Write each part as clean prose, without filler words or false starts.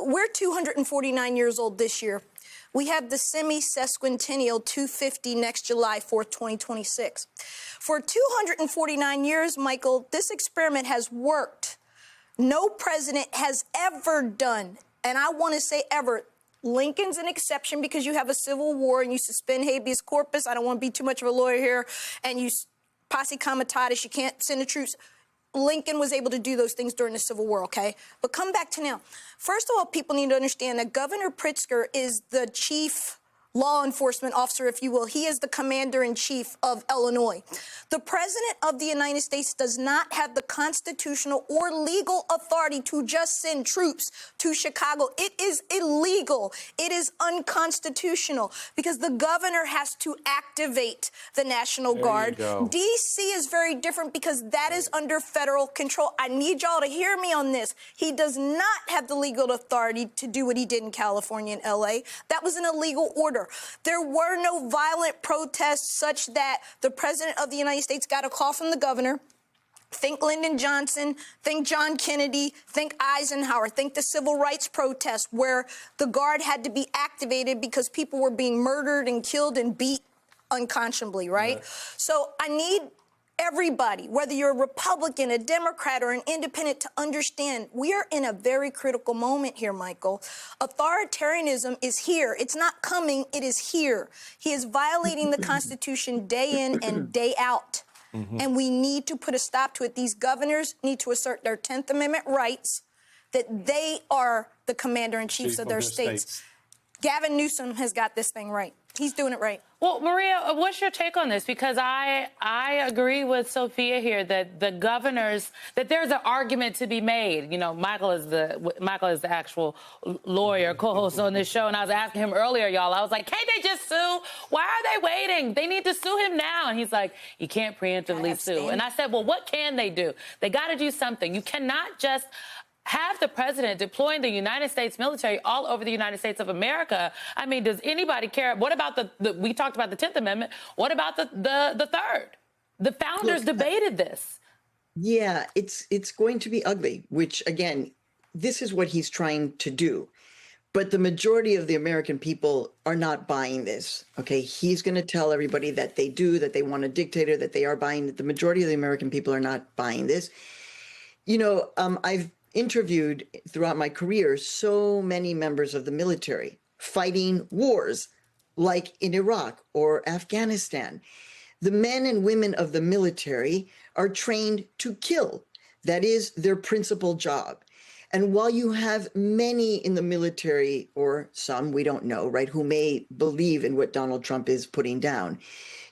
we're 249 years old this year. We have the semi-sesquicentennial 250 next July 4th, 2026. For 249 years, Michael, this experiment has worked. No president has ever done, and I want to say ever, Lincoln's an exception because you have a civil war and you suspend habeas corpus. I don't want to be too much of a lawyer here. And you posse comitatus, you can't send the troops. Lincoln was able to do those things during the Civil War, okay? But come back to now. First of all, people need to understand that Governor Pritzker is the chief law enforcement officer, if you will. He is the commander-in-chief of Illinois. The president of the United States does not have the constitutional or legal authority to just send troops to Chicago. It is illegal. It is unconstitutional because the governor has to activate the National Guard. D.C. is very different because that is under federal control. I need y'all to hear me on this. He does not have the legal authority to do what he did in California and L.A. That was an illegal order. There were no violent protests such that the president of the United States got a call from the governor. Think Lyndon Johnson, think John Kennedy, think Eisenhower, think the civil rights protests where the guard had to be activated because people were being murdered and killed and beat unconscionably, right? So I need everybody, whether you're a Republican, a Democrat, or an independent, to understand we are in a very critical moment here, Michael. Authoritarianism is here. It's not coming. It is here. He is violating the Constitution day in and day out. And we need to put a stop to it. These governors need to assert their 10th Amendment rights, that they are the commander-in-chiefs of their states. Gavin Newsom has got this thing right. He's doing it right. Well, Maria, what's your take on this? Because I agree with Sophia here that the governors, that there's an argument to be made. You know, Michael is the actual lawyer, co-host on this show, and I was asking him earlier, y'all. I was like, can't they just sue? Why are they waiting? They need to sue him now. And he's like, you can't preemptively sue. And I said, well, what can they do? They got to do something. You cannot just have the president deploying the United States military all over the United States of America. I mean, does anybody care? What about we talked about the 10th Amendment. What about the third? The founders debated this. Yeah, it's going to be ugly, which, again, this is what he's trying to do. But the majority of the American people are not buying this, okay? He's going to tell everybody that they do, that they want a dictator, that they are buying it. The majority of the American people are not buying this. You know, I've interviewed throughout my career so many members of the military fighting wars like in Iraq or Afghanistan. The men and women of the military are trained to kill. That is their principal job. And while you have many in the military, or some, we don't know, right, who may believe in what Donald Trump is putting down,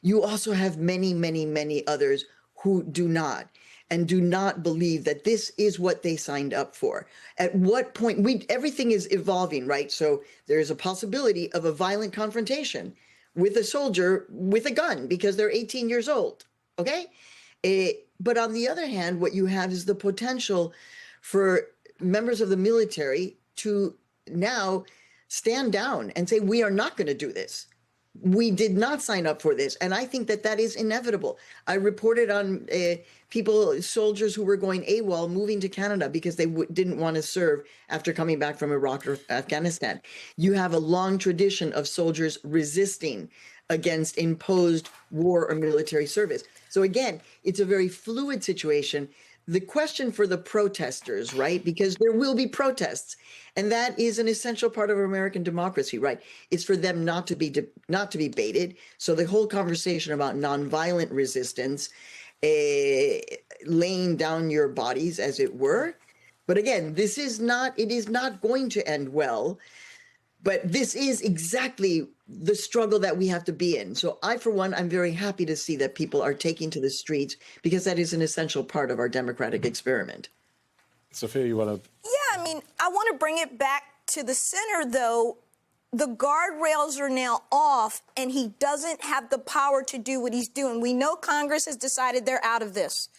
you also have many, many, many others who do not, and do not believe that this is what they signed up for. At what point, everything is evolving, right? So there's a possibility of a violent confrontation with a soldier with a gun because they're 18 years old, okay? But on the other hand, what you have is the potential for members of the military to now stand down and say, we are not going to do this. We did not sign up for this. And I think that that is inevitable. I reported on soldiers who were going AWOL, moving to Canada because they didn't want to serve after coming back from Iraq or Afghanistan. You have a long tradition of soldiers resisting against imposed war or military service. So again, it's a very fluid situation. The question for the protesters, right? Because there will be protests, and that is an essential part of American democracy, right? It's for them not to be baited. So the whole conversation about nonviolent resistance, laying down your bodies, as it were. But again, it is not going to end well. But this is exactly the struggle that we have to be in. So I, for one, I'm very happy to see that people are taking to the streets because that is an essential part of our democratic experiment. Sophia, you want to? Yeah, I mean, I want to bring it back to the center, though. The guardrails are now off, and he doesn't have the power to do what he's doing. We know Congress has decided they're out of this.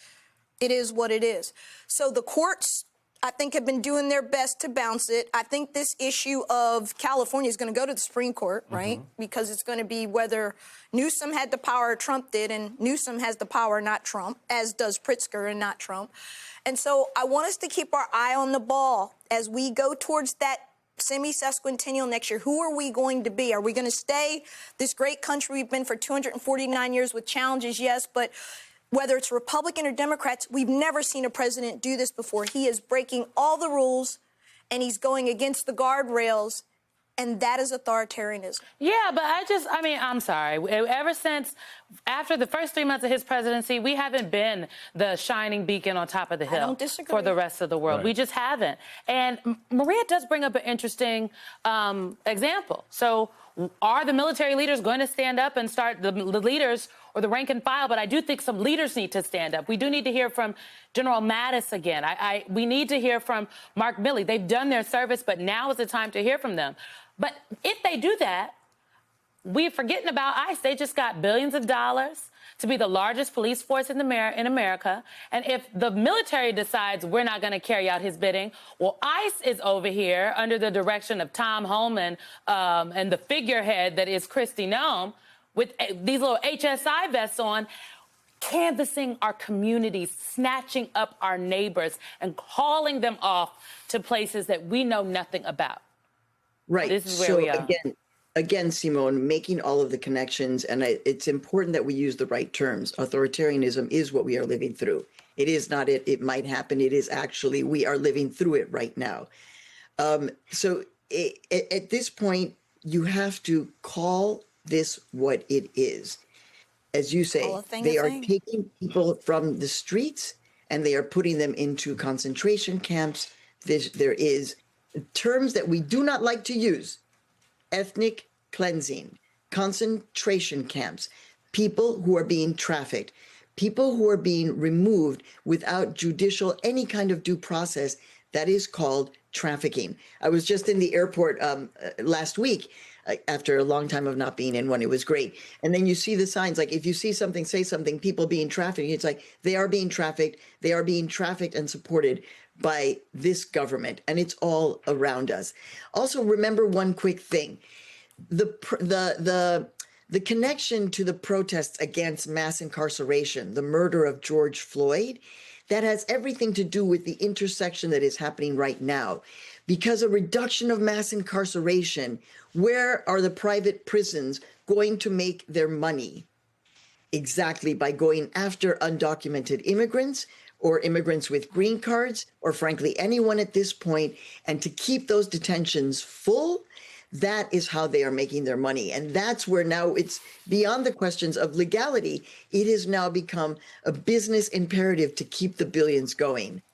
It is what it is. So the courts, I think, have been doing their best to bounce it. I think this issue of California is going to go to the Supreme Court, right? Because it's going to be whether Newsom had the power or Trump did, and Newsom has the power, not Trump, as does Pritzker and not Trump. And so I want us to keep our eye on the ball as we go towards that semi-sesquicentennial next year, who are we going to be? Are we going to stay this great country we've been for 249 years with challenges? Yes, but whether it's Republican or Democrats, we've never seen a president do this before. He is breaking all the rules, and he's going against the guardrails, and that is authoritarianism. Yeah, but I'm sorry. Ever since after the first 3 months of his presidency, we haven't been the shining beacon on top of the hill I don't disagree. for the rest of the world. Right. We just haven't. And Maria does bring up an interesting example. So are the military leaders going to stand up and start the leaders or the rank and file? But I do think some leaders need to stand up. We do need to hear from General Mattis again. We need to hear from Mark Milley. They've done their service, but now is the time to hear from them. But if they do that, we're forgetting about ICE. They just got billions of dollars to be the largest police force in America. And if the military decides we're not going to carry out his bidding, well, ICE is over here under the direction of Tom Homan and the figurehead that is Kristi Noem with these little HSI vests on, canvassing our communities, snatching up our neighbors and hauling them off to places that we know nothing about. Right. This is where we are. Again, Simone, making all of the connections, and it's important that we use the right terms. Authoritarianism is what we are living through. It is not it might happen. It is actually, we are living through it right now. So at this point, you have to call this what it is. As you say, they are taking people from the streets and they are putting them into concentration camps. There is terms that we do not like to use: ethnic cleansing, concentration camps, people who are being trafficked, people who are being removed without judicial, any kind of due process. That is called trafficking. I was just in the airport last week after a long time of not being in one. It was great. And then you see the signs, like if you see something, say something, people being trafficked, it's like they are being trafficked. They are being trafficked and supported by this government, and it's all around us. Also, remember one quick thing: the connection to the protests against mass incarceration, the murder of George Floyd, that has everything to do with the intersection that is happening right now. Because a reduction of mass incarceration, where are the private prisons going to make their money? Exactly by going after undocumented immigrants, or immigrants with green cards, or frankly, anyone at this point. And to keep those detentions full, that is how they are making their money. And that's where now it's beyond the questions of legality. It has now become a business imperative to keep the billions going.